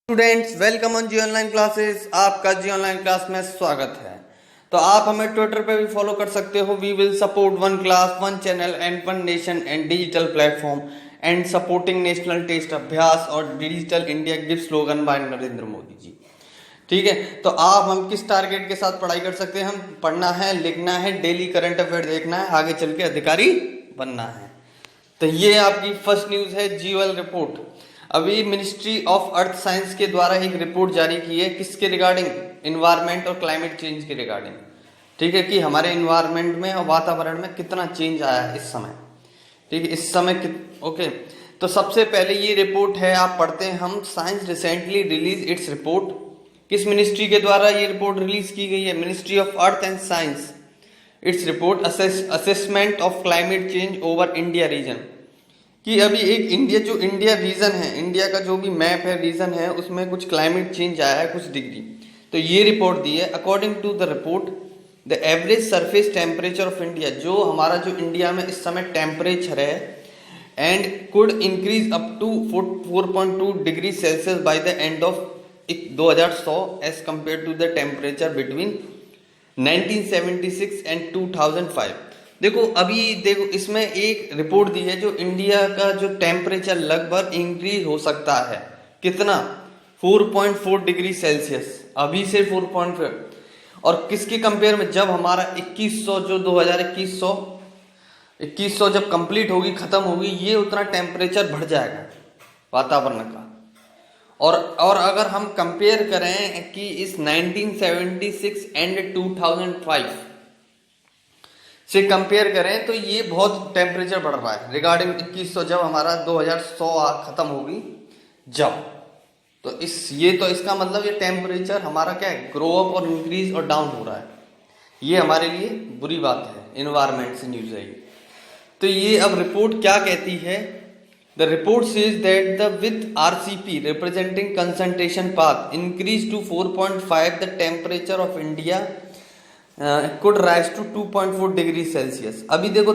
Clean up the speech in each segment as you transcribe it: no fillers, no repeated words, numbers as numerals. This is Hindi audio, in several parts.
Students welcome on G online classes. आपका जी ऑनलाइन क्लास में स्वागत है। तो आप हमें ट्विटर पे भी फॉलो कर सकते हो। We will support one class one channel and one nation and digital platform and supporting national test Abhyas और digital India give slogan by Narendra Modi ji. ठीक है, तो आप हम किस टारगेट के साथ पढ़ाई कर सकते हैं? हम पढ़ना है, लिखना है, डेली करंट अफेयर देखना है, आगे चल के अधिकारी बनना है। तो ये आपकी फर्स्ट न्यूज है, जीएल रिपोर्ट। अभी मिनिस्ट्री ऑफ अर्थ साइंस के द्वारा एक रिपोर्ट जारी की है, किसके रिगार्डिंग? इन्वायरमेंट और क्लाइमेट चेंज के रिगार्डिंग। ठीक है, कि हमारे इन्वायरमेंट में और वातावरण में कितना चेंज आया है इस समय। ठीक है, इस समय ओके। तो सबसे पहले ये रिपोर्ट है, आप पढ़ते हैं हम। Science recently release its report. किस मिनिस्ट्री के द्वारा ये रिपोर्ट रिलीज की गई है? Ministry of earth and science. Its report assessment of climate change over India region. कि अभी एक इंडिया रीजन है, इंडिया का जो भी मैप है, रीजन है, उसमें कुछ क्लाइमेट चेंज आया है कुछ डिग्री। तो ये रिपोर्ट दी है। According to the report the average surface temperature of India, जो हमारा जो इंडिया में इस समय टेम्परेचर है, and could increase up to 4.2 degree Celsius by the end of 2100 as compare to the temperature between 1976 and 2005। देखो इसमें एक रिपोर्ट दी है, जो इंडिया का जो टेम्परेचर लगभग इंक्रीज हो सकता है। कितना? 4.4 डिग्री सेल्सियस, अभी से 4.4। और किसके कंपेयर में? जब हमारा 2100 जो 2100 जब कंप्लीट होगी, खत्म होगी, ये उतना टेम्परेचर बढ़ जाएगा वातावरण का। और अगर हम कंपेयर करें कि इस 1976 एंड 2005 से कंपेयर करें, तो ये बहुत टेम्परेचर बढ़ रहा है रिगार्डिंग 2100, जब हमारा 2100 खत्म होगी जब। तो इसका मतलब ये टेम्परेचर हमारा क्या है? ग्रो अप और इंक्रीज और डाउन हो रहा है। ये हमारे लिए बुरी बात है, इन्वायरमेंट से न्यूज है। तो ये अब रिपोर्ट क्या कहती है? The report says that the with RCP representing concentration path increase to 4.5 the temperature of India could rise to 2.4 degree Celsius. अभी देखो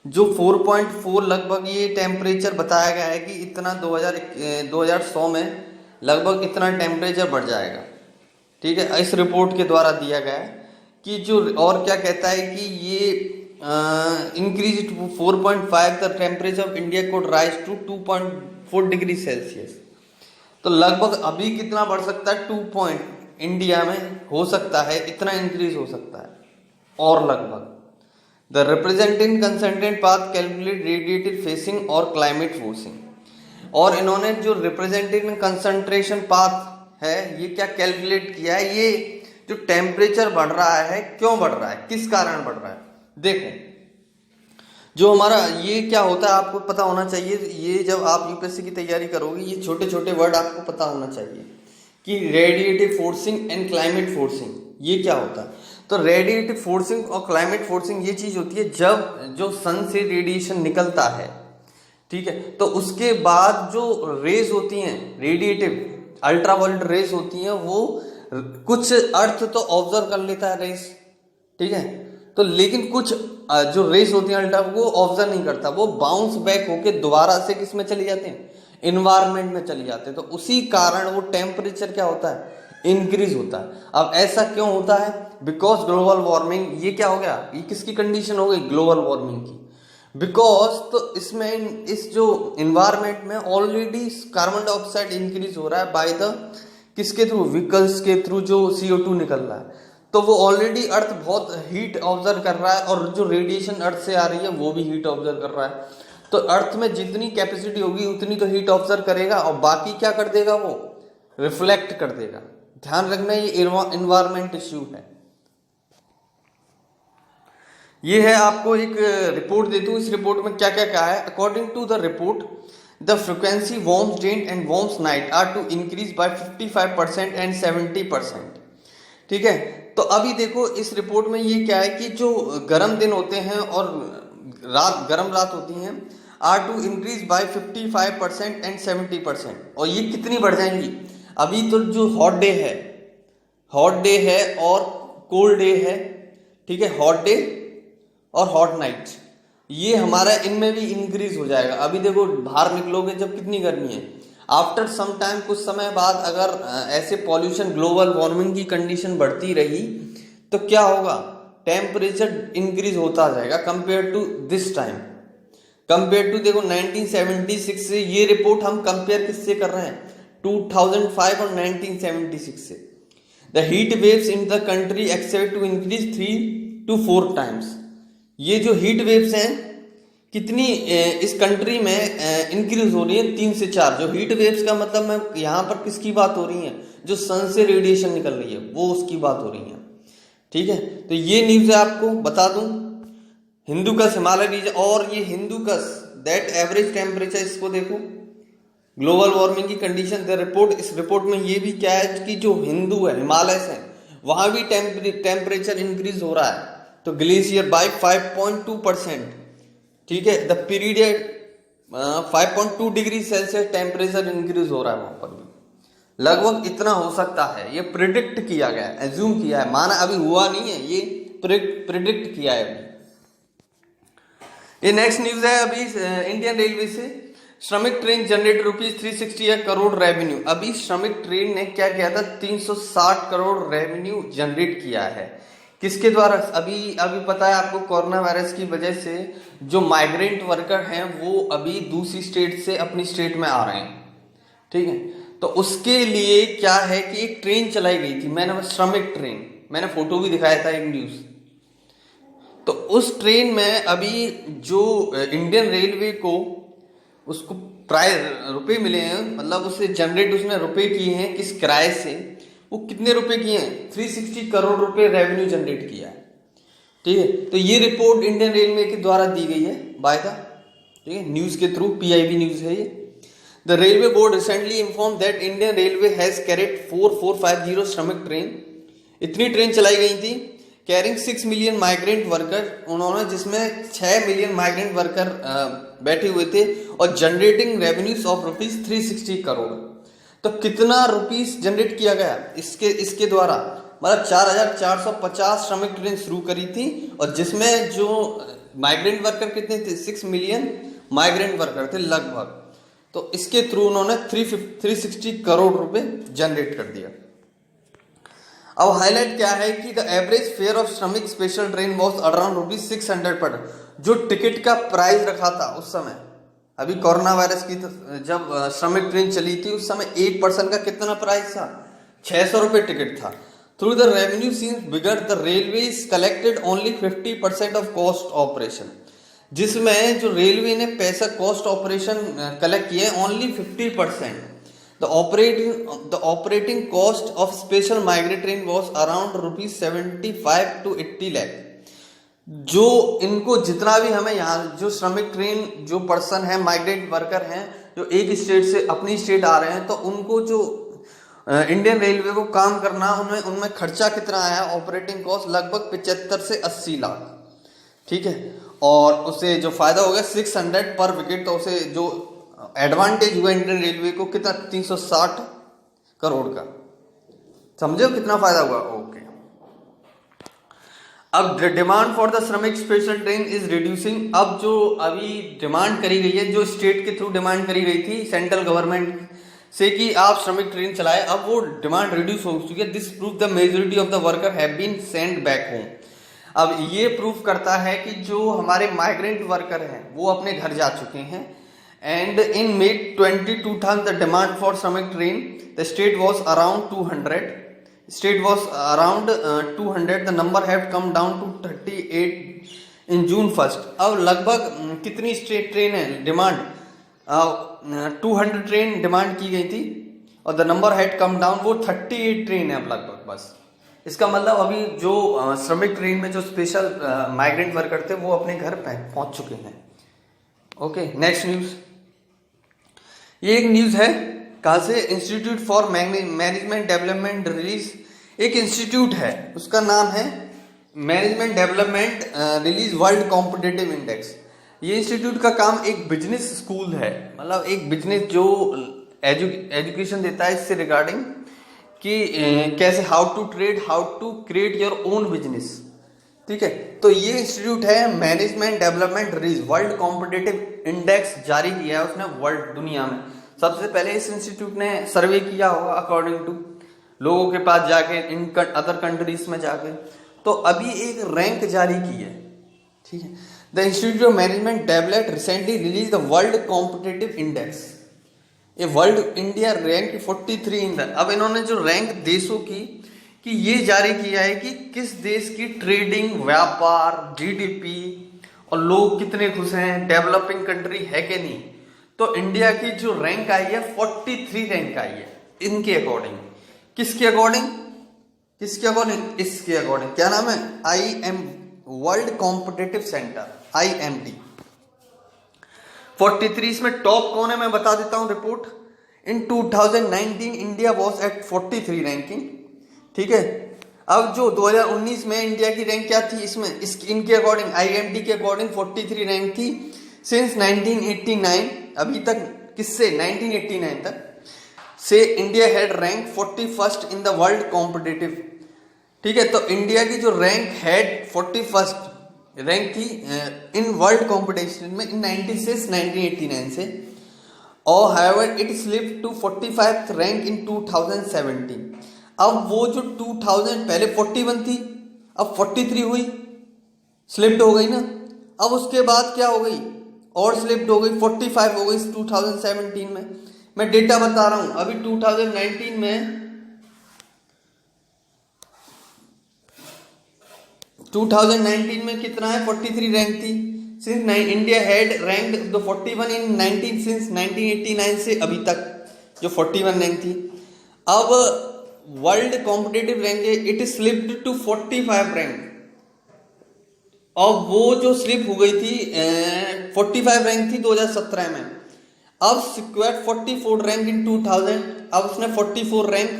जो 4.4 लगभग ये टेम्परेचर बताया गया है कि इतना 2100 में लगभग इतना टेम्परेचर बढ़ जाएगा। ठीक है, इस रिपोर्ट के द्वारा दिया गया है कि जो, और क्या कहता है कि ये increase to 4.5 the temperature of India could rise to 2.4 degree Celsius. तो लगभग अभी कितना बढ़ सकता है? 2 पॉइंट इंडिया में हो सकता है, इतना इंक्रीज हो सकता है। और लगभग the representing concentrate path calculate radiative facing और क्लाइमेट फोर्सिंग। और इन्होंने जो रिप्रेजेंटिंग कंसंट्रेशन पाथ है, ये क्या कैलकुलेट किया है? ये जो टेम्परेचर बढ़ रहा है, क्यों बढ़ रहा है, किस कारण बढ़ रहा है? देखो, जो हमारा ये क्या होता है आपको पता होना चाहिए। ये जब आप यूपीएससी की तैयारी करोगे, ये छोटे छोटे वर्ड आपको पता होना चाहिए कि radiative forcing and climate forcing ये क्या होता है। तो रेडिएटिव फोर्सिंग और क्लाइमेट फोर्सिंग ये चीज होती है जब जो सन से रेडिएशन निकलता है, ठीक है, तो उसके बाद जो रेज होती हैं, रेडिएटिव अल्ट्रावायलेट रेज होती हैं, वो कुछ अर्थ तो ऑब्जर्व कर लेता है रेस, ठीक है, तो लेकिन कुछ जो रेस होती हैं अल्ट्रा, वो ऑब्जर्व नहीं करता, वो बाउंस बैक होके दोबारा से किस में चले जाते हैं? इन्वायरमेंट में चले जाते हैं। तो उसी कारण वो टेम्परेचर क्या होता है? इंक्रीज होता है। अब ऐसा क्यों होता है? Because global warming. ये क्या हो गया? ये किसकी कंडीशन हो गई? ग्लोबल वार्मिंग की। बिकॉज तो इसमें इस जो इन्वायरमेंट में ऑलरेडी कार्बन डाइऑक्साइड इंक्रीज हो रहा है बाय द किसके थ्रू? व्हीकल्स के थ्रू जो CO2 निकल रहा है। तो वो ऑलरेडी अर्थ बहुत हीट ऑब्जर्व कर रहा है, और जो रेडिएशन अर्थ से आ रही है वो भी हीट ऑब्जर्व कर रहा है। तो अर्थ में जितनी कैपेसिटी होगी उतनी तो हीट ऑब्जर्व करेगा, और बाकी क्या कर देगा? वो रिफ्लेक्ट कर देगा। ध्यान रखना, ये इन्वायरमेंट इश्यू है। ये है, आपको एक रिपोर्ट दे दूं। इस रिपोर्ट में क्या क्या कहा है? According to the report the frequency warms day and warms night are to increase by 55% and 70%। ठीक है, तो अभी देखो इस रिपोर्ट में ये क्या है कि जो गर्म दिन होते हैं और गर्म रात होती हैं, are to increase by 55% and 70%। और ये कितनी बढ़ जाएंगी? अभी तो जो हॉट डे है और कोल्ड डे है, ठीक है, हॉट डे और हॉट नाइट, ये हमारा इनमें भी इंक्रीज हो जाएगा। अभी देखो बाहर निकलोगे जब कितनी गर्मी है, आफ्टर सम टाइम, कुछ समय बाद अगर ऐसे पॉल्यूशन, ग्लोबल वार्मिंग की कंडीशन बढ़ती रही तो क्या होगा, टेम्परेचर इंक्रीज होता जाएगा compare to this time, compare to, देखो 1976 से, ये रिपोर्ट हम कंपेयर किससे कर रहे हैं, 2005 और 1976 से। The heat waves in the country expect to increase 3 to 4 times. ये जो हीट वेव्स हैं कितनी इस कंट्री में इंक्रीज हो रही है, 3 से 4। जो हीट वेव्स का मतलब मैं यहाँ पर किसकी बात हो रही है, जो सन से रेडिएशन निकल रही है वो उसकी बात हो रही है, ठीक है। तो ये न्यूज है, आपको बता दूं, हिंदुकुश हिमालय रीजन, और ये हिंदुकुश दैट एवरेज टेम्परेचर, इसको देखो, ग्लोबल वार्मिंग की कंडीशन द रिपोर्ट, इस रिपोर्ट में ये भी क्या है कि जो हिंदू है, हिमालय है, वहां भी टेम्परेचर इंक्रीज हो रहा है, तो ग्लेशियर बाय 5.2%, ठीक है। The period 5.2 degree Celsius temperature increase हो रहा है वहां पर भी, लगभग इतना हो सकता है, ये प्रिडिक्ट किया गया है, एज्यूम किया है, माना अभी हुआ नहीं है, ये प्रिडिक्ट किया है अभी। ये नेक्स्ट न्यूज है अभी इंडियन रेलवे से, श्रमिक ट्रेन जनरेट ₹360 करोड़ रेवेन्यू। अभी श्रमिक ट्रेन ने क्या किया था, 360 करोड़ रेवेन्यू जनरेट किया है, किसके द्वारा, अभी पता है आपको, कोरोना वायरस की वजह से जो माइग्रेंट वर्कर हैं वो अभी दूसरी स्टेट से अपनी स्टेट में आ रहे हैं, ठीक है। तो उसके लिए क्या है कि एक ट्रेन चलाई गई थी, मैंने श्रमिक ट्रेन, मैंने फोटो भी दिखाया था एक न्यूज। तो उस ट्रेन में अभी जो इंडियन रेलवे को उसको रुपए मिले हैं, मतलब उसे जनरेट उसने रुपए किए हैं किस किराए से, वो कितने रुपए किए हैं, 360 करोड़ रुपए रेवेन्यू जनरेट किया है, ठीक है। तो ये रिपोर्ट इंडियन रेलवे के द्वारा दी गई है बायदा, ठीक है, न्यूज के थ्रू, PIB न्यूज है ये। The railway board recently inform that Indian railway has carried 4450 श्रमिक ट्रेन, इतनी ट्रेन चलाई गई थी, कैरिंग 6 मिलियन माइग्रेंट वर्कर, उन्होंने जिसमें 6 मिलियन माइग्रेंट वर्कर बैठे हुए थे, और जनरेटिंग रेवेन्यूज ऑफ ₹360 करोड़। तो कितना रुपीस जनरेट किया गया इसके द्वारा, मतलब 4450 श्रमिक ट्रेन शुरू करी थी, और जिसमें जो माइग्रेंट वर्कर कितने थे, 6 मिलियन माइग्रेंट वर्कर थे लगभग। तो इसके थ्रू उन्होंने 360 करोड़ रुपए जनरेट कर दिया। अब हाईलाइट क्या है कि द एवरेज फेयर ऑफ श्रमिक स्पेशल ट्रेन वॉज अराउंड ₹600 पर, जो टिकट का प्राइस रखा था उस समय, अभी कोरोना वायरस की जब श्रमिक ट्रेन चली थी उस समय एक पर्सन का कितना प्राइस था, 600 रुपए टिकट था। Through the revenue scenes bigger the railway collected only 50% of cost operation, जिसमें जो रेलवे ने पैसा कॉस्ट ऑपरेशन कलेक्ट किए only 50%। The operating cost of special migrant train was around ₹75 to 80 lakh। जो इनको जितना भी हमें यहाँ जो श्रमिक ट्रेन जो पर्सन है, माइग्रेंट वर्कर हैं, जो एक स्टेट से अपनी स्टेट आ रहे हैं, तो उनको जो इंडियन रेलवे को काम करना, उनमें खर्चा कितना आया, ऑपरेटिंग कॉस्ट लगभग 75 से 80 लाख, ठीक है। और उसे जो फायदा हो गया 600 पर विकेट, तो उसे जो एडवांटेज हुआ इंडियन रेलवे को कितना, 360 करोड़ का, समझे हो कितना फायदा हुआ, ओके। अब डिमांड फॉर द श्रमिक स्पेशल ट्रेन इज रिड्यूसिंग, अब जो अभी डिमांड करी गई है, जो स्टेट के थ्रू डिमांड करी गई थी सेंट्रल गवर्नमेंट से कि आप श्रमिक ट्रेन चलाए, अब वो डिमांड रिड्यूस हो चुकी है। This prove the majority of the worker have been sent back home. अब ये प्रूफ करता है कि जो हमारे माइग्रेंट वर्कर हैं वो अपने घर जा चुके हैं। And in May 2020, the demand for Shramik train, the state was around 200. The number had come down to 38 in June 1st. अब लगभग कितनी स्टेट ट्रेन है डिमांड, 200 ट्रेन डिमांड की गई थी, और the number had come down, वो 38 ट्रेन है अब लगभग बस। इसका मतलब अभी जो श्रमिक ट्रेन में जो स्पेशल माइग्रेंट वर्कर थे वो अपने घर पहुंच चुके हैं। ओके, नेक्स्ट न्यूज, ये एक न्यूज है कहाँ से, institute for management development release, एक इंस्टीट्यूट है उसका नाम है management development release world competitive index. ये इंस्टीट्यूट का काम एक बिजनेस स्कूल है, मतलब एक बिजनेस जो एजुकेशन देता है इससे रिगार्डिंग कि कैसे how to trade, how to create your own business, ठीक है। तो ये इंस्टीट्यूट है management development release world competitive index जारी किया है उसने वर्ल्ड दुनिया में सबसे पहले इस इंस्टीट्यूट ने सर्वे किया होगा अकॉर्डिंग टू लोगों के पास जाके, इन अदर कंट्रीज में जाके, तो अभी एक रैंक जारी की है, ठीक है। The institute of management developed recently release the world competitive index, ये world India rank 43 in the, अब इन्होंने जो रैंक देशों की कि ये जारी किया है कि किस देश की ट्रेडिंग, व्यापार, जीडीपी और लोग कितने खुश हैं, डेवलपिंग कंट्री है कि नहीं। तो इंडिया की जो रैंक आई है 43 रैंक आई है इनके अकॉर्डिंग। किसके अकॉर्डिंग? किसके अकॉर्डिंग? इसके अकॉर्डिंग। क्या नाम है? IM world competitive centre, IMD। 43 इसमें टॉप कौन है मैं बता देता हूं report. In 2019 India was at 43 ranking, ठीक है। अब जो 2019 में इंडिया की रैंक क्या थी इसमें, इनके अकॉर्डिंग, IMD के अकॉर्डिंग 43 रैंक थी सिंस 1989, अभी तक, किससे? 1989 तक से India had rank 41st in the world competitive, ठीक है। तो इंडिया की जो रैंक हैड 41st रैंक थी इन वर्ल्ड कॉम्पिटिशन में इन 1989 से, और however it slipped to 45th rank in 2017। अब वो जो 2000 पहले 41 थी, अब 43 हुई, स्लिप्ड हो गई ना। अब उसके बाद क्या हो गई? और स्लिप्ड हो गई, 45 हो गई 2017 में। मैं डेटा बता रहा हूं, अभी 2019 में 2019 में कितना है? 43 रैंक थी। Since India had rank 41 in 19 since 1989 से अभी तक जो 41 रैंक थी। अब वर्ल्ड कॉम्पिटिटिव रैंक है, इट स्लिप्ड टू 45 रैंक। और वो जो स्लिप हो गई थी 45 रैंक थी 2017 में, अब सिक्योर्ड 44 रैंक इन 2000। अब उसने 44 रैंक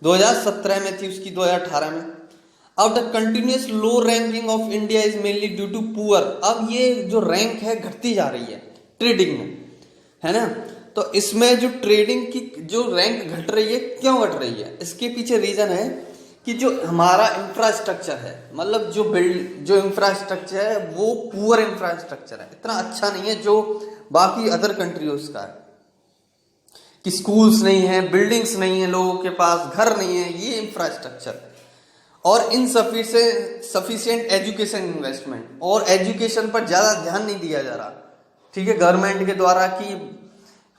2017 में थी उसकी, 2018 में। अब the continuous low ranking of India is mainly due to poor. अब ये जो रैंक है घटती जा रही है ट्रेडिंग में, है ना। तो इसमें जो ट्रेडिंग की जो रैंक घट रही है, क्यों घट रही है? इसके पीछे रीजन है कि जो हमारा इंफ्रास्ट्रक्चर है, मतलब जो इंफ्रास्ट्रक्चर है वो पुअर इंफ्रास्ट्रक्चर है, इतना अच्छा नहीं है जो बाकी अदर कंट्रीज का है, कि स्कूल्स नहीं है, बिल्डिंग्स नहीं है, लोगों के पास घर नहीं है, ये इंफ्रास्ट्रक्चर। और इनसफिशिएंट एजुकेशन इन्वेस्टमेंट, और एजुकेशन पर ज्यादा ध्यान नहीं दिया जा रहा, ठीक है, गवर्नमेंट के द्वारा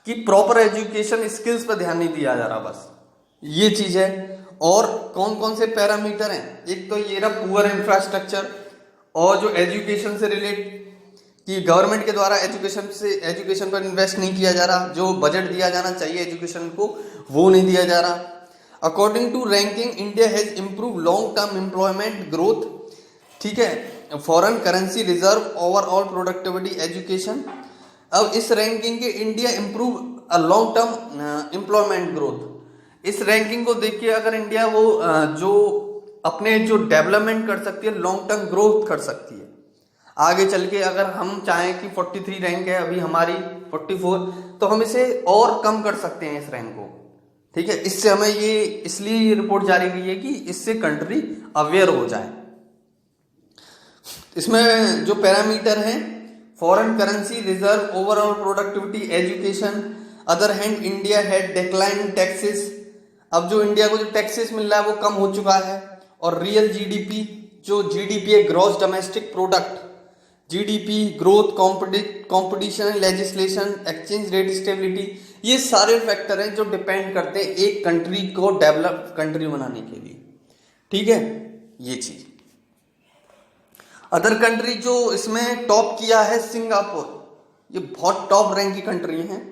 कि प्रॉपर एजुकेशन स्किल्स पर ध्यान नहीं दिया जा रहा, बस ये चीज है। और कौन कौन से पैरामीटर हैं? एक तो ये रहा पुअर इंफ्रास्ट्रक्चर, और जो एजुकेशन से रिलेट कि गवर्नमेंट के द्वारा एजुकेशन पर इन्वेस्ट नहीं किया जा रहा, जो बजट दिया जाना चाहिए एजुकेशन को वो नहीं दिया जा रहा। According to ranking India has improve long term employment growth, ठीक है, foreign currency reserve, overall productivity, education. अब इस रैंकिंग के India improve long term employment growth, इस रैंकिंग को देखिए, अगर इंडिया वो जो अपने जो डेवलपमेंट कर सकती है, लॉन्ग टर्म ग्रोथ कर सकती है आगे चल के। अगर हम चाहें कि 43 रैंक है अभी हमारी 44, तो हम इसे और कम कर सकते हैं इस रैंक को, ठीक है। इससे हमें ये इसलिए रिपोर्ट जारी की है कि इससे कंट्री अवेयर हो जाए। इसमें जो पैरामीटर हैं, foreign currency reserve, overall productivity, education. Other hand India had decline taxes, अब जो इंडिया को जो टैक्सेस मिल रहा है वो कम हो चुका है। और रियल जीडीपी, जो जीडीपी है gross domestic product, GDP growth, competition, legislation, exchange rate stability, ये सारे फैक्टर हैं जो डिपेंड करते हैं एक कंट्री को डेवलप कंट्री बनाने के लिए, ठीक है, ये चीज। अदर कंट्री जो इसमें टॉप किया है, सिंगापुर, ये बहुत टॉप रैंक की कंट्री है।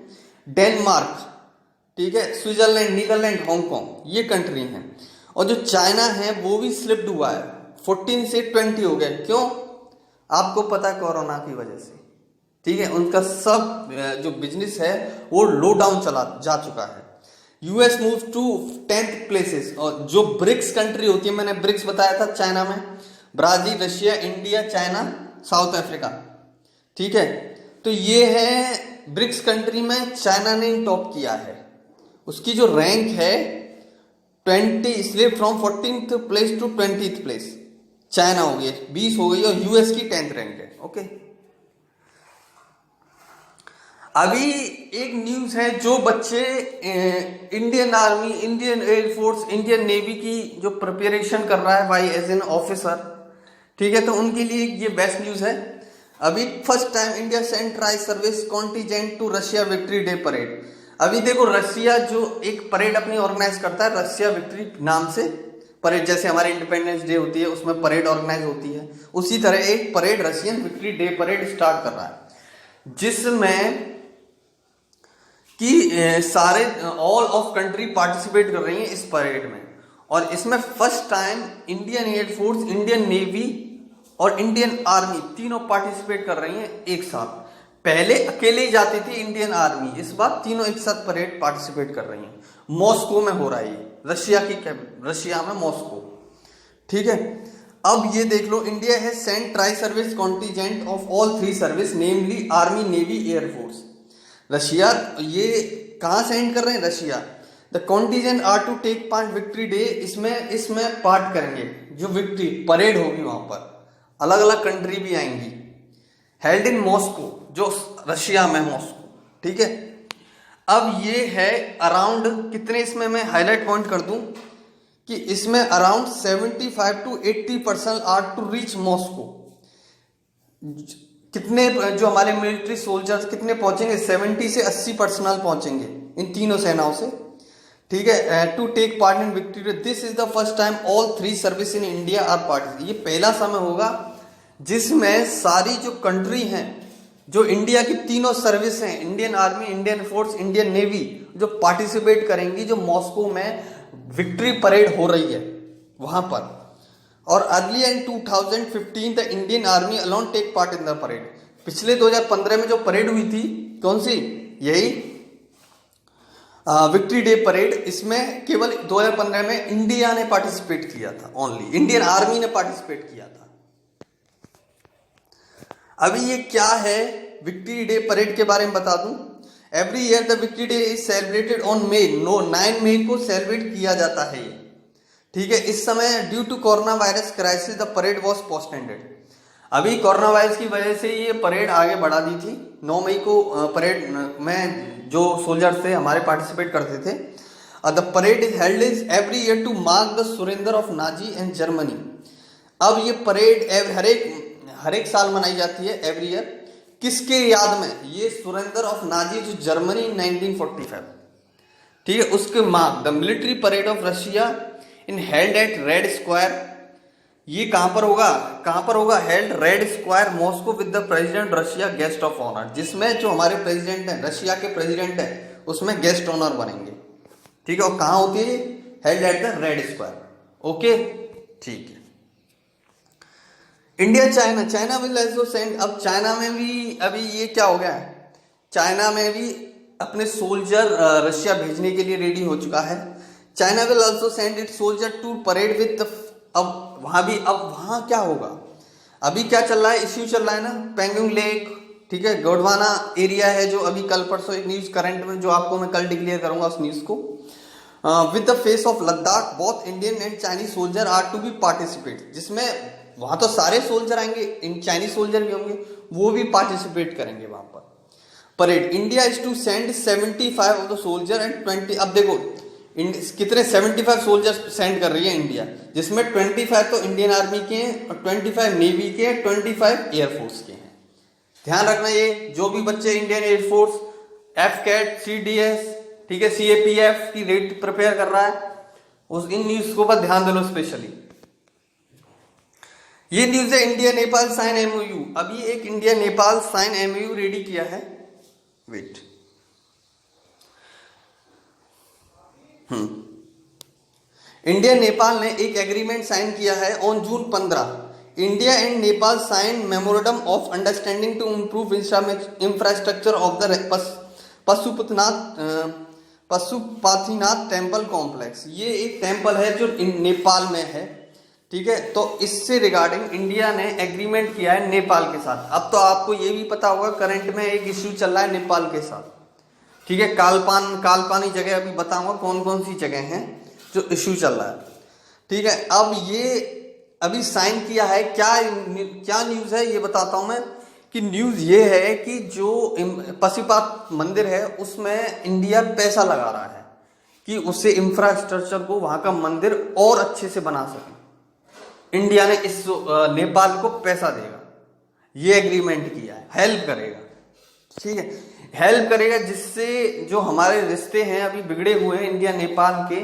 डेनमार्क, ठीक है, स्विट्जरलैंड, नीदरलैंड, हांगकांग, ये कंट्री हैं। और जो चाइना है वो भी स्लिप्ड हुआ है, 14 से 20 हो गया। क्यों? आपको पता है, कोरोना की वजह से, ठीक है, उनका सब जो बिजनेस है वो लो डाउन जा चुका है। US move to 10th places. और जो ब्रिक्स कंट्री होती है, मैंने ब्रिक्स बताया था, चाइना में Brazil, Russia, India, China, South Africa, ठीक है। तो ये है ब्रिक्स कंट्री में चाइना ने टॉप किया है, उसकी जो रैंक है 20, इसलिए from 14th place to 20th place China हो गई, 20 हो गई, और यूएस की 10th रैंक है, ओके। अभी एक न्यूज है, जो बच्चे Indian army, Indian air force, Indian navy की जो प्रिपरेशन कर रहा है भाई एज एन ऑफिसर, ठीक है, तो उनके लिए ये बेस्ट न्यूज है। अभी first time India send tri service contingent to Russia victory day parade. अभी देखो, रशिया जो एक परेड अपनी ऑर्गेनाइज करता है, रशिया विक्ट्री नाम से परेड, जैसे हमारे इंडिपेंडेंस डे होती है उसमें परेड ऑर्गेनाइज होती है, उसी तरह एक parade Russian victory day parade start कर रहा है, जिसमें कि सारे ऑल ऑफ कंट्री पार्टिसिपेट कर रही हैं इस परेड में। और इसमें first time Indian air force, Indian navy और इंडियन आर्मी तीनों पार्टिसिपेट कर रही हैं एक साथ। पहले अकेले ही जाती थी इंडियन आर्मी, इस बार तीनों एक साथ परेड पार्टिसिपेट कर रही हैं। मॉस्को में हो रहा है ये, रशिया में मॉस्को, ठीक है। अब ये देख लो, India has sent tri service contingent of all three service namely army, navy, air force. Russia ये कहाँ सेंड कर रहे हैं? Russia. The contingent are to take part victory day, इसमें पार्ट करेंगे, जो विक्ट्री परेड होगी वहां पर अलग अलग कंट्री भी आएंगी। हेल्ड इन मॉस्को, जो रशिया में मॉस्को, ठीक है। अब ये है अराउंड कितने, इसमें मैं हाईलाइट पॉइंट कर दूं कि इसमें around 75 to 80% are to reach Moscow. कितने जो हमारे मिलिट्री सोल्जर्स कितने पहुंचेंगे? 70 से 80 पर्सनल पहुंचेंगे इन तीनों सेनाओं से, ठीक है, to take part in victory. This is the first time all three service in India are part. ये पहला समय होगा जिसमें सारी जो कंट्री हैं, जो इंडिया की तीनों सर्विस हैं, Indian army, Indian force, Indian navy, जो पार्टिसिपेट करेंगी, जो मॉस्को में विक्ट्री परेड हो रही है वहां पर। और early in 2015 the Indian army alone take part in the parade. पिछले 2015 में जो परेड हुई थी, कौन सी? यही विक्ट्री डे परेड। इसमें केवल 2015 में इंडिया ने पार्टिसिपेट किया था, ओनली इंडियन आर्मी ने पार्टिसिपेट किया था। अभी ये क्या है विक्ट्री डे परेड के बारे में बता दूं। Every year the victory day is celebrated on 9 मई को सेलिब्रेट किया जाता है ये, ठीक है। इस समय due to corona virus crisis the parade was postponed. अभी कोरोना वायरस की वजह से ये परेड आगे बढ़ा दी थी। 9 मई को परेड में जो सोल्जर्स थे हमारे पार्टिसिपेट करते थे। The parade is held is every year to mark the surrender of Nazi and Germany. अब ये परेड हर एक साल मनाई जाती है, एवरी ईयर। किसके याद में? ये सुरेंदर ऑफ नाजी, जो जर्मनी 1945, ठीक है, उसके mark the military parade of Russia in held at Red Square. ये कहां पर होगा? Held Red Square Moscow with the president Russia guest of honour, जिसमें जो हमारे प्रेसिडेंट हैं, रशिया के प्रेसिडेंट हैं, उसमें गेस्ट ऑनर बनेंगे, ठीक है। और कहां होती है? Held at the red square, okay, ठीक है। India China will also send. अब चाइना में भी अभी ये क्या हो गया है, चाइना में भी अपने सोल्जर रशिया भेजने के लिए रेडी हो चुका है। China will also send it soldier to parade with. अब वहां क्या होगा? अभी क्या चल रहा है? इश्यू चल रहा है ना, पेंगोंग लेक, ठीक है, गोंडवाना एरिया है, जो अभी कल परसों एक न्यूज करंट में, जो आपको मैं कल डिक्लेयर करूंगा उस न्यूज को। With the face of Ladakh both Indian and Chinese soldier are to be participate, जिसमें वहां तो सारे सोल्जर आएंगे, इन चाइनीज सोल्जर भी होंगे, वो भी पार्टिसिपेट करेंगे वहां पर parade. India is to send 75 of the soldier and 20। अब देखो कितने 75 सोल्जर सेंड कर रही है इंडिया, जिसमें 25 तो इंडियन आर्मी के हैं और 25 नेवी के हैं, 25 एयरफोर्स के हैं। ध्यान रखना, ये जो भी बच्चे इंडियन एयरफोर्स, एफकेट, सीडीएस, ठीक है, सीएपीएफ की रेट प्रिपेयर कर रहा है, उस इन न्यूज को पर ध्यान दे लो स्पेशली। ये न्यूज है इंडिया नेपाल साइन एमओयू। अभी एक India Nepal sign MoU ready किया है, वेट, इंडिया नेपाल ने एक एग्रीमेंट साइन किया है on June 15। India and Nepal sign memorandum of understanding to improve infrastructure of the Pashupatinath temple complex. ये एक टेम्पल है जो नेपाल में है, ठीक है। तो इससे रिगार्डिंग इंडिया ने एग्रीमेंट किया है नेपाल के साथ। अब तो आपको ये भी पता होगा करंट में एक इश्यू चल रहा है नेपाल के साथ, ठीक है। कालपानी जगह अभी बताऊंगा कौन कौन सी जगह हैं जो इश्यू चल रहा है, ठीक है। अब ये अभी साइन किया है, क्या न्यूज है ये बताता हूं मैं। कि न्यूज ये है कि जो पशुपत मंदिर है उसमें इंडिया पैसा लगा रहा है कि उससे इंफ्रास्ट्रक्चर को वहां का मंदिर और अच्छे से बना सके। इंडिया ने इस नेपाल को पैसा देगा, ये एग्रीमेंट किया है, हेल्प करेगा, ठीक है, हेल्प करेगा, जिससे जो हमारे रिश्ते हैं अभी बिगड़े हुए हैं इंडिया नेपाल के।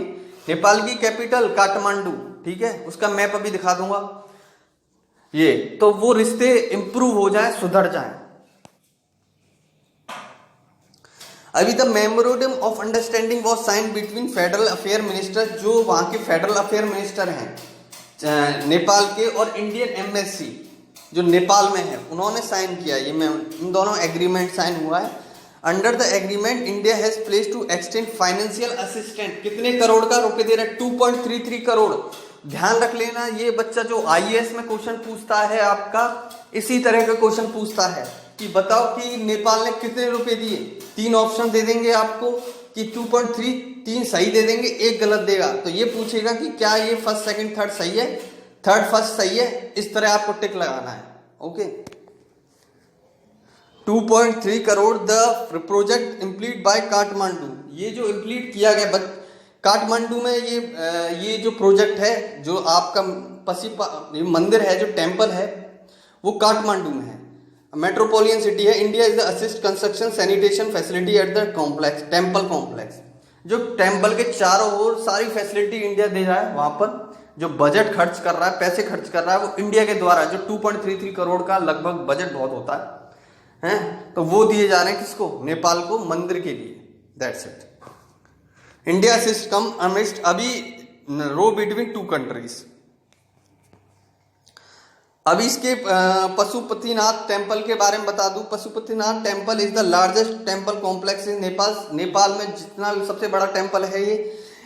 नेपाल की कैपिटल काठमांडू, ठीक है, उसका मैप अभी दिखा दूंगा ये, तो वो रिश्ते इंप्रूव हो जाए, सुधर जाए। अभी the memorandum of understanding was sign between federal affair minister, जो वहां के फेडरल अफेयर मिनिस्टर हैं नेपाल के, और इंडियन एम्बेसी जो नेपाल में है, उन्होंने साइन किया। ये इन दोनों एग्रीमेंट साइन हुआ है। Under the agreement India has place to extend financial assistant, कितने करोड़ का रुपए दे रहा है? 2.33 करोड़। ध्यान रख लेना, ये बच्चा जो आईएएस में क्वेश्चन पूछता है आपका, इसी तरह का क्वेश्चन पूछता है कि बताओ कि नेपाल ने कितने रुपए दिए। 3 ऑप्शन दे देंगे आपको कि 2.3, 3 सही दे देंगे, 1 गलत देगा। तो ये पूछेगा कि क्या ये फर्स्ट सेकंड थर्ड सही है, थर्ड फर्स्ट सही है, इस तरह आपको टिक लगाना है। Okay, 2.3 crore the project implement by Kathmandu, ये जो इम्प्लीट किया गया काठमांडू में, ये जो प्रोजेक्ट है, जो आपका मंदिर है, जो टेम्पल है, वो काठमांडू में है, मेट्रोपोलियन सिटी है। India is the assist construction sanitation facility at the complex, temple complex, जो टेम्पल के चारों ओर सारी फैसिलिटी इंडिया दे रहा है। वहां पर जो बजट खर्च कर रहा है, पैसे खर्च कर रहा है, वो इंडिया के द्वारा, जो 2.33 करोड़ का लगभग बजट बहुत होता है, तो वो दिए जा रहे हैं किसको? नेपाल को, मंदिर के लिए। That's it. India assist come amidst अभी रो बिटवीन 2 कंट्रीज। अभी इसके पशुपतिनाथ टेम्पल के बारे में बता दूं। Pashupatinath temple is the largest temple complex in Nepal. Nepal में जितना सबसे बड़ा टेम्पल है ये।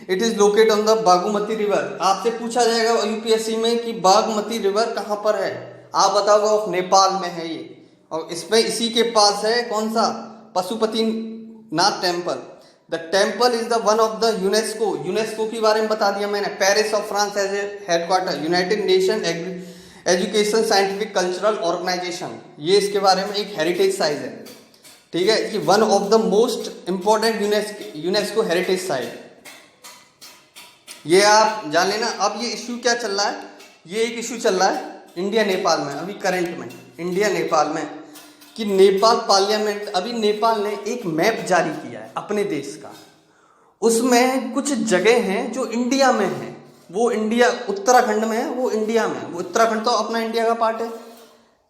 It is locate on the Bagmati river. आपसे पूछा जाएगा यूपीएससी में कि बागमती रिवर कहां पर है, आप बताओगे ऑफ नेपाल में है ये, और इसमें इसी के पास है कौन सा? Pashupatinath temple. The temple is the one of the UNESCO के बारे में बता दिया मैंने। Paris of France as a headquarter, United Nation education scientific cultural organisation, ये इसके बारे में एक हेरिटेज साइट है, ठीक है, कि one of the most important UNESCO heritage site, ये आप जान लेना। अब ये इश्यू क्या चल रहा है? ये एक इश्यू चल रहा है इंडिया नेपाल में, अभी करंट में इंडिया नेपाल में, कि नेपाल पार्लियामेंट, अभी नेपाल ने एक मैप जारी किया है अपने देश का। उसमें कुछ जगह हैं जो इंडिया में है, वो इंडिया उत्तराखंड में है, वो इंडिया में है। वो उत्तराखंड तो अपना इंडिया का पार्ट है,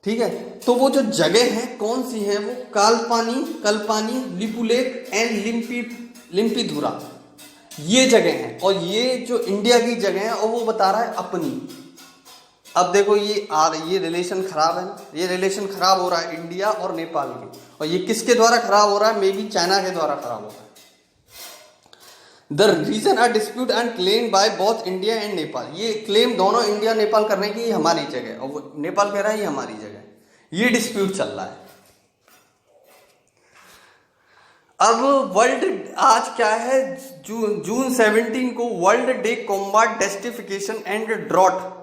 ठीक है। तो वो जो जगह है कौन सी है? वो कल्पानी, लिपुलेख एंड लिम्पीधुरा, ये जगह है। और ये जो इंडिया की जगह है, और वो बता रहा है अपनी। अब देखो ये रिलेशन खराब है ना, ये रिलेशन खराब हो रहा है इंडिया और नेपाल की। और ये किसके द्वारा खराब हो रहा है? मे बी चाइना के द्वारा खराब हो रहा है। The reason are dispute and claim by both India and Nepal, ये क्लेम दोनों इंडिया नेपाल कर रहे हैं कि ये हमारी जगह, और नेपाल कह रहा है ये हमारी जगह। ये डिस्प्यूट चल रहा है। अब वर्ल्ड आज क्या है? जून 17 को world day combat desertification and drought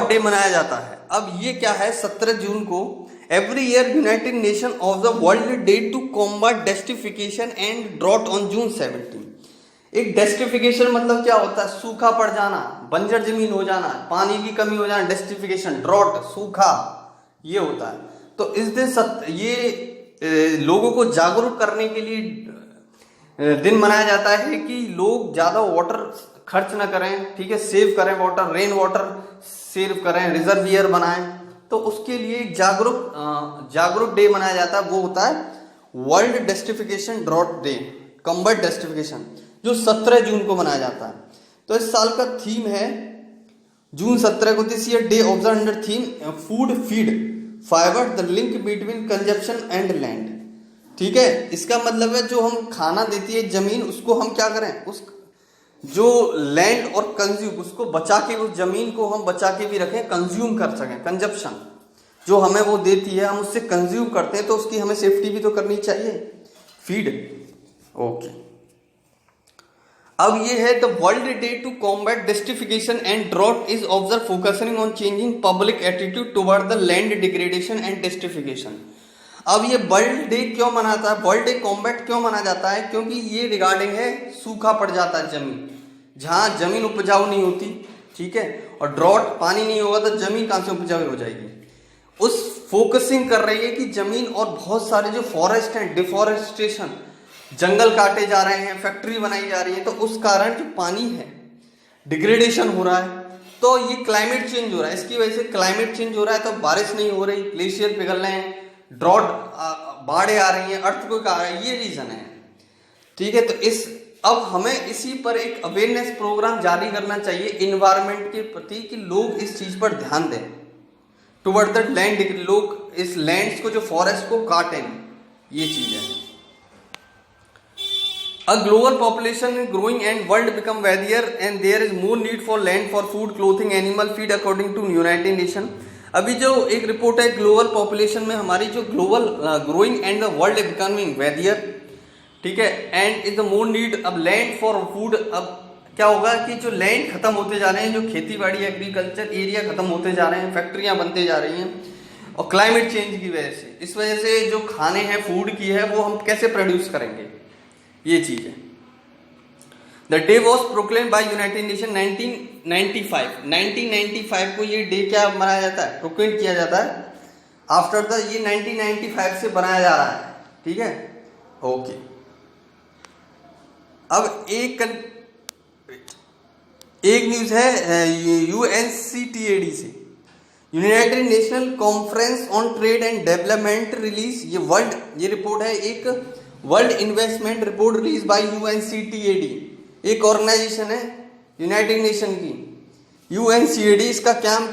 day मनाया जाता है। अब ये क्या है? 17 जून को every year united nation of the world day to combat desertification and drought on June 17। एक डेस्टिफिकेशन मतलब क्या होता है? सूखा पड़ जाना, बंजर जमीन हो जाना, पानी की कमी हो जाना, डेस्टिफिकेशन, ड्रॉट, सूखा, ये होता है। तो इस दिन ये लोगों को जागरूक करने के लिए दिन मनाया जाता है कि लोग ज्यादा वाटर खर्च ना करें, ठीक है, सेव करें वाटर, रेन वाटर सेव करें, रिजर्वियर बनाएं। तो उसके लिए जागरूक डे मनाया जाता है, वो होता है वर्ल्ड डेस्टिफिकेशन ड्रॉट डे, कॉम्बैट डेस्टिफिकेशन, जो 17 जून को मनाया जाता है। तो इस साल का थीम है जून 17 को, this year day observe under theme food feed fibre the link between consumption and land, ठीक है। इसका मतलब है जो हम खाना देती है जमीन, उसको हम क्या करें, उस जो लैंड और कंज्यूम, उसको बचा के, उस जमीन को हम बचा के भी रखें, कंज्यूम कर सकें। कंजप्शन जो हमें वो देती है, हम उससे कंज्यूम करते हैं, तो उसकी हमें सेफ्टी भी तो करनी चाहिए। Feed, okay. अब ये है the world day to combat desertification and drought is observe focusing on changing public attitude toward the land degradation and desertification. अब ये वर्ल्ड डे क्यों मनाता है, वर्ल्ड डे कॉम्बैट क्यों मना जाता है? क्योंकि ये रिगार्डिंग है सूखा पड़ जाता है जमीन, जहाँ जमीन उपजाऊ नहीं होती, ठीक है, और ड्रॉट पानी नहीं होगा तो जमीन कहाँ से उपजाऊ हो जाएगी। उस फोकसिंग कर रही है कि जमीन और बहुत सारे जो फॉरेस्ट हैं, डिफॉरेस्टेशन, जंगल काटे जा रहे हैं, फैक्ट्री बनाई जा रही है, तो उस कारण जो पानी है डिग्रेडेशन हो रहा है, तो ये क्लाइमेट चेंज हो रहा है। इसकी वजह से क्लाइमेट चेंज हो रहा है तो बारिश नहीं हो रही, ग्लेशियर पिघल रहे हैं, ड्रॉट बाढ़ें आ रही हैं, अर्थक्वेक आ रहा है, ये रीजन है, ठीक है। तो अब हमें इसी पर एक अवेयरनेस प्रोग्राम जारी करना चाहिए इन्वायरमेंट के प्रति कि लोग इस चीज पर ध्यान दें टुवर्ड द लैंड, लोग इस लैंड्स को, जो फॉरेस्ट को काटें, ये चीज है। A global population is growing and world become wealthier and there is more need for land for food, clothing, animal feed according to United Nation। अभी जो एक रिपोर्ट है ग्लोबल पॉपुलेशन में हमारी जो global growing and the world becoming वेलियर, ठीक है, and is the more need of land for food. अब क्या होगा कि जो लैंड खत्म होते जा रहे हैं, जो खेती बाड़ी एग्रीकल्चर एरिया खत्म होते जा रहे हैं, फैक्ट्रियां बनते जा रही हैं, और क्लाइमेट चेंज की वजह से, इस वजह से जो खाने हैं फूड की है वो हम कैसे प्रोड्यूस करेंगे, ये चीज है। The day was proclaim by United Nation 1995 को ये डे क्या मनाया जाता है, प्रोक्लेम किया जाता है आफ्टर द, ये 1995 से बनाया जा रहा है, ठीक है, ओके। अब एक न्यूज है यूएनसीटीएडी से, united national conference on trade and development release, ये रिपोर्ट है एक world investment report release by UNCTAD, एक ऑर्गेनाइजेशन है यूनाइटेड नेशन की, यूएनसीटीएडी। इसका काम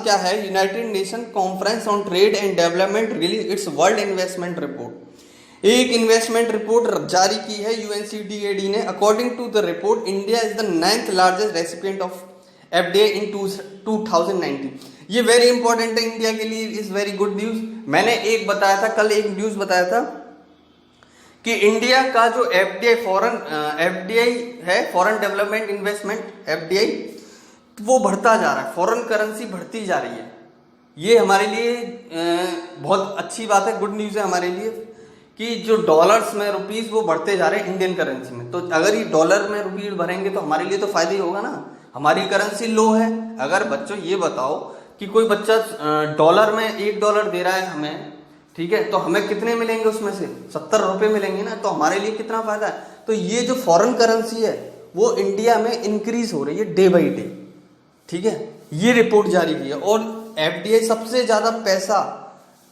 क्या है, united nation conference on trade and development release its world investment report. एक इन्वेस्टमेंट रिपोर्ट जारी की है यूएनसीटीएडी ने। According to the report India is the 9th largest recipient of FDI in 2019। ये वेरी इंपॉर्टेंट है इंडिया के लिए, इज वेरी गुड न्यूज। मैंने कल एक न्यूज बताया था कि इंडिया का जो एफडीआई है, फॉरेन डेवलपमेंट इन्वेस्टमेंट एफडीआई, वो बढ़ता जा रहा है, फॉरेन करेंसी बढ़ती जा रही है। ये हमारे लिए बहुत अच्छी बात है, गुड न्यूज़ है हमारे लिए कि जो डॉलर्स में रुपीस वो बढ़ते जा रहे हैं इंडियन करेंसी में। तो अगर ये डॉलर में रुपीस बढ़ेंगे तो हमारे लिए तो फायदा ही होगा ना, हमारी करेंसी लो है। अगर बच्चों ये बताओ कि कोई बच्चा डॉलर में $1 दे रहा है हमें, ठीक है, तो हमें कितने मिलेंगे, उसमें से 70 रुपए मिलेंगे ना, तो हमारे लिए कितना फायदा है। तो ये जो फॉरेन करेंसी है वो इंडिया में इंक्रीज हो रही है डे बाई डे, ठीक है, ये रिपोर्ट जारी की है। और एफडीआई सबसे ज्यादा पैसा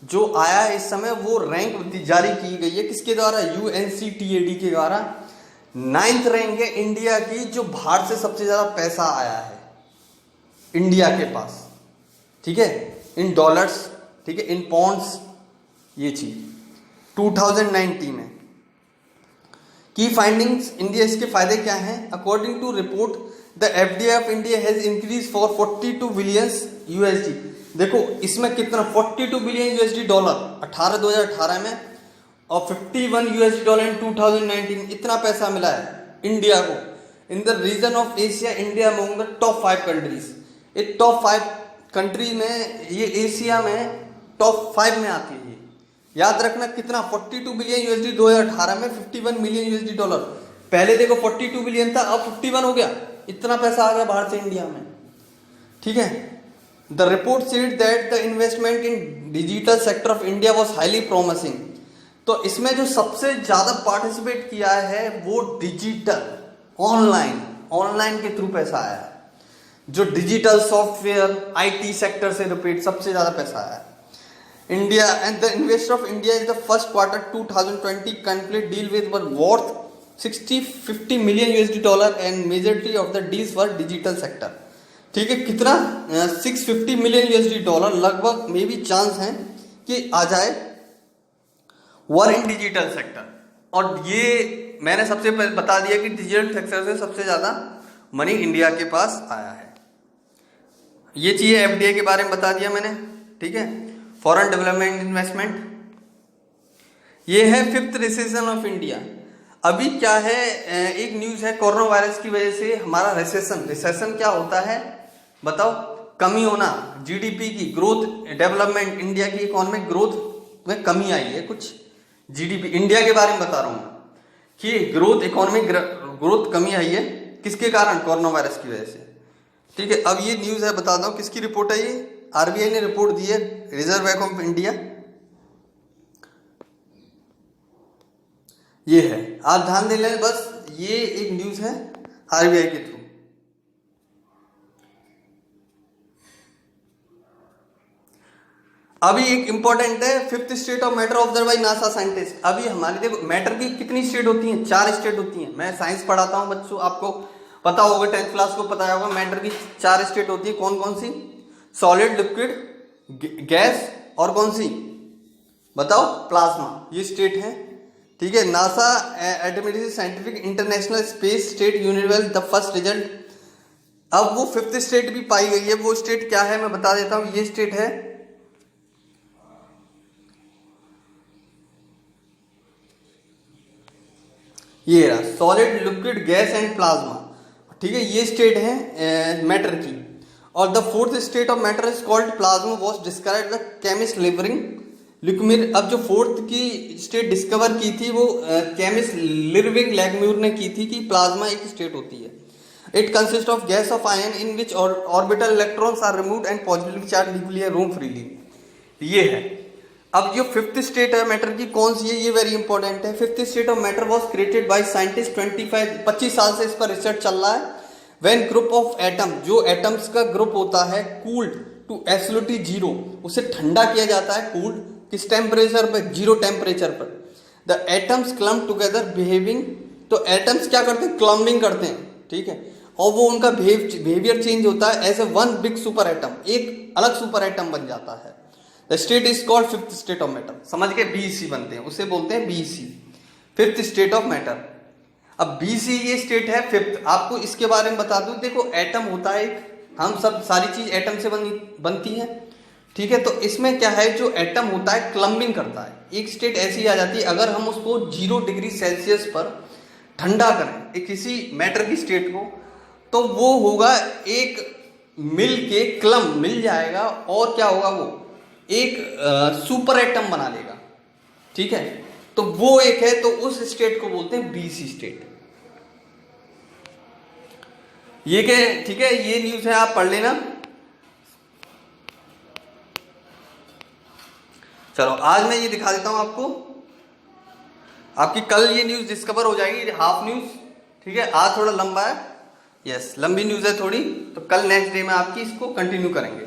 जो आया है इस समय, वो रैंक जारी की गई है किसके द्वारा, यूएनसीटीएडी के द्वारा। 9th रैंक है इंडिया की, जो बाहर से सबसे ज्यादा पैसा आया है इंडिया के पास, ठीक है, इन डॉलर्स, ठीक है, इन पॉन्ड्स, ये चीज 2019 में। की फाइंडिंग्स इंडिया, इसके फायदे क्या हैं? According to report the FDI of India has increase for 42 billion USD. देखो इसमें कितना, 42 बिलियन यूएसडी डॉलर 2018 में, और 51 यूएसडी डॉलर इन 2019, इतना पैसा मिला है इंडिया को। In the region of Asia India among the top 5 countries. एक टॉप 5 कंट्री में, ये एशिया में टॉप 5 में आती है। याद रखना कितना, 42 बिलियन यूएसडी 2018 में, 51 मिलियन यूएसडी डॉलर। पहले देखो 42 बिलियन था, अब 51 हो गया, इतना पैसा आ गया बाहर से इंडिया में, ठीक है। The report said that the investment in digital sector of India was highly promising. तो इसमें जो सबसे ज्यादा पार्टिसिपेट किया है वो डिजिटल, ऑनलाइन के थ्रू पैसा आया है। जो डिजिटल सॉफ्टवेयर आईटी सेक्टर से रिपीट सबसे ज्यादा पैसा आया है। India and the investor of India is the first quarter 2020 complete deal with were worth 50 million USD dollar and majority of the deals were digital sector। ठीक है, कितना 650 मिलियन यूएसडी डॉलर लगभग मे भी चांस है कि आ जाए वर इन डिजिटल सेक्टर। और ये मैंने सबसे पहले बता दिया कि डिजिटल सेक्टर से सबसे ज्यादा मनी इंडिया के पास आया है। ये चीज एफडीआई के बारे में बता दिया मैंने, ठीक है। फॉरेन डेवलपमेंट इन्वेस्टमेंट, ये है 5th रिसेशन ऑफ इंडिया। अभी क्या है, एक न्यूज है, कोरोना वायरस की वजह से हमारा रिसेशन क्या होता है बताओ, कमी होना, जीडीपी की ग्रोथ, डेवलपमेंट, इंडिया की इकोनॉमिक ग्रोथ में कमी आई है कुछ। जीडीपी इंडिया के बारे में बता रहा हूं कि ग्रोथ, इकोनॉमिक ग्रोथ कमी आई है, किसके कारण? कोरोना वायरस की वजह से। ठीक है, अब ये न्यूज है, बता दो किसकी रिपोर्ट है ये, आरबीआई ने रिपोर्ट दी है, रिजर्व बैंक ऑफ इंडिया, ये है, आप ध्यान दे लें बस, ये एक न्यूज है आरबीआई के थ्रू। अभी एक इंपॉर्टेंट है, fifth state of matter observe by NASA scientist. अभी हमारे देखो मैटर की कितनी स्टेट होती हैं? 4 स्टेट होती हैं। मैं साइंस पढ़ाता हूं बच्चों, आपको पता होगा, 10th क्लास को पता होगा, मैटर की 4 स्टेट होती है। कौन कौन सी? सॉलिड, लिक्विड, गैस और कौन सी बताओ? प्लाज्मा। ये स्टेट है। ठीक है, NASA atomic scientific international space state universal the first result. अब वो फिफ्थ स्टेट भी पाई गई है। वो स्टेट क्या है मैं बता देता हूं। ये स्टेट है, ये रहा, solid, liquid, gas and plasma. ठीक है, ये स्टेट है मैटर की। और the fourth state of matter is called plasma was describe the chemist Irving Langmuir. अब जो फोर्थ की स्टेट डिस्कवर की थी वो केमिस्ट लिरविंग लैगम्यूर ने की थी कि प्लाज्मा एक स्टेट होती है। It consist of gas of ion in which orbital electrons are removed and positively charge nuclear room freely. ये है। अब जो फिफ्थ स्टेट है मैटर की कौन सी है, ये वेरी इंपॉर्टेंट है। Fifth state of matter was created by scientist 25 साल से इस पर रिसर्च चल रहा है। व्हेन ग्रुप ऑफ एटम, जो एटम्स का ग्रुप होता है, कूल्ड टू एब्सोल्युटली जीरो, उसे ठंडा किया जाता है। कूल्ड किस टेम्परेचर पर? 0 टेम्परेचर पर। The atoms clump together behaving, तो एटम्स क्या करते हैं? क्लम्बिंग करते हैं। ठीक है, और वो उनका बिहेवियर चेंज होता है, as a one big super atom, एक अलग सुपर एटम बन जाता है। The state is called fifth state of matter. समझ के? बीसी बनते हैं, उसे बोलते हैं BC, fifth state of matter. अब बीसी ये स्टेट है फिफ्थ। आपको इसके बारे में बता दूं, देखो एटम होता है एक, हम सब सारी चीज एटम से बनती है। ठीक है, तो इसमें क्या है, जो एटम होता है क्लम्बिंग करता है। एक स्टेट ऐसी आ जाती है, अगर हम उसको 0 डिग्री सेल्सियस पर ठंडा करें एक किसी मैटर की स्टेट को, तो वो होगा एक मिल के क्लम मिल जाएगा, और क्या होगा, वो एक सुपर एटम बना लेगा। ठीक है, तो वो एक है, तो उस स्टेट को बोलते हैं बीसी स्टेट। ये क्या? ठीक है, ये न्यूज है, आप पढ़ लेना। चलो आज मैं ये दिखा देता हूं आपको, आपकी कल ये न्यूज डिस्कवर हो जाएगी, हाफ न्यूज। ठीक है, आज थोड़ा लंबा है, यस लंबी न्यूज है थोड़ी, तो कल नेक्स्ट डे में आपकी इसको कंटिन्यू करेंगे।